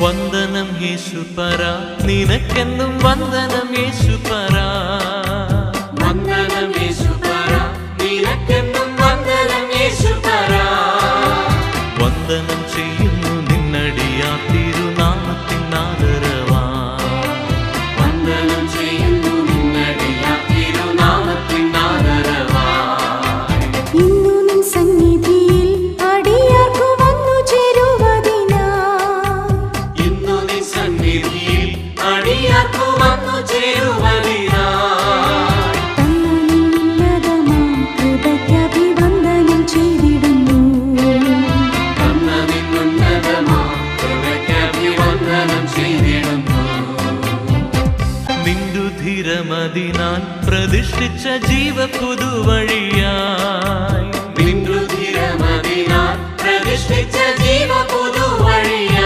വന്ദനം യേശുപരാ, നിനക്കെന്നും വന്ദനം യേശുപരാ. വന്ദനം യേശുപരാ, നിനക്കെന്നും വന്ദനം യേശുപരാ. വന്ദനം ചെയ്യുന്നു നിന്നടിയാ തിരുനാമത്തിൻ ആദരവാ. വന്ദനം ചെയ്യുന്നു നിന്നടിയാ തിരുനാമത്തിൻ ആദരവാ. ഇന്നു നിൻ സന്നിധിയിൽ അടിയാർക്കു വന്നു ചേരുവതിനാ. ഇന്നു നിൻ സന്നിധിയിൽ അടിയാർക്കു വന്നു ചേരുവതിനാ. കൃപയ്ക്കഭിവന്ദനം ചെയ്തിടുന്നു. കൃപയ്ക്കഭിവന്ദനം ചെയ്തിടുന്നു. നിൻരുധിരമതിനാൽ പ്രതിഷ്ഠിച്ച ജീവപുതുവഴിയായി. നിൻരുധിരമതിനാൽ പ്രതിഷ്ഠിച്ച ജീവപുതുവഴിയായി.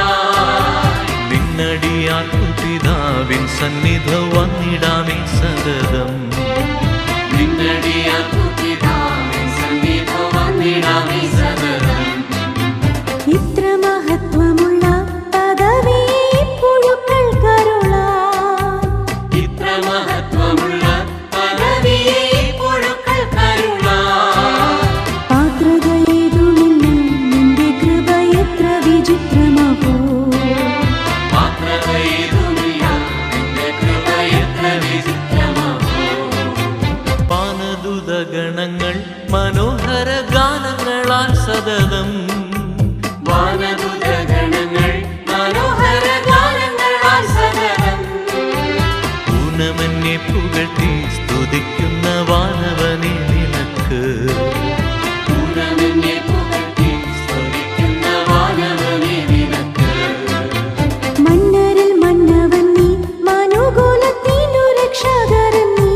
നിന്നടിയാർക്കു പിതാവിൻ സന്നിധി വന്നിടാമേ സതതം. നിന്നടിയാർക്കു പിതാവിൻ സന്നിധി വന്നിടാമേ സതതം. ഇത്ര മഹത്വമുള്ള പദവിയെ പുഴുക്കൾക്കരുളാൻ. ഇത്ര മഹത്വമുള്ള പദവിയെ പുഴുക്കൾക്കരുളാൻ. പാത്രതയേതുമില്ല നിന്റെ കൃപ എത്ര വിചിത്രമോ. പാത്രതയേതുമില്ല നിന്റെ കൃപ എത്ര വിചിത്രമോ. വാനദൂതഗണങ്ങൾ മനോഹര ഗാനങ്ങളാൽ സതതം. വാനദൂതഗണങ്ങൾ മനോഹര ഗാനങ്ങളാൽ സതതം. ഊനമന്യെ പുകഴ്ത്തി സ്തുതിക്കുന്ന വാനവനെ നിനക്ക്. ഊനമന്യെ പുകഴ്ത്തി സ്തുതിക്കുന്ന വാനവനെ നിനക്ക്. മന്നരിൽ മന്നവൻ നീ, മനുകുലത്തിനു രക്ഷകരൻ നീ.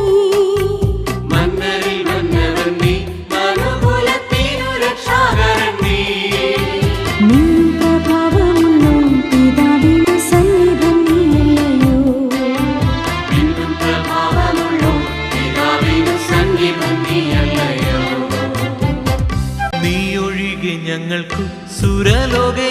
മന്നരിൽ മന്നവൻ നീ, മനുകുലത്തിനു രക്ഷാകരൻ നീ. നിൻ പ്രഭാവമുള്ളോ പിതാവിനു സന്നിധം നീയല്ലയോ. നിന്നും പ്രഭാവമുള്ളോ പിതാവിനു സന്നിധം നീയല്ലയോ. നീയൊഴികെ ഞങ്ങൾക്കു സുരലോകെ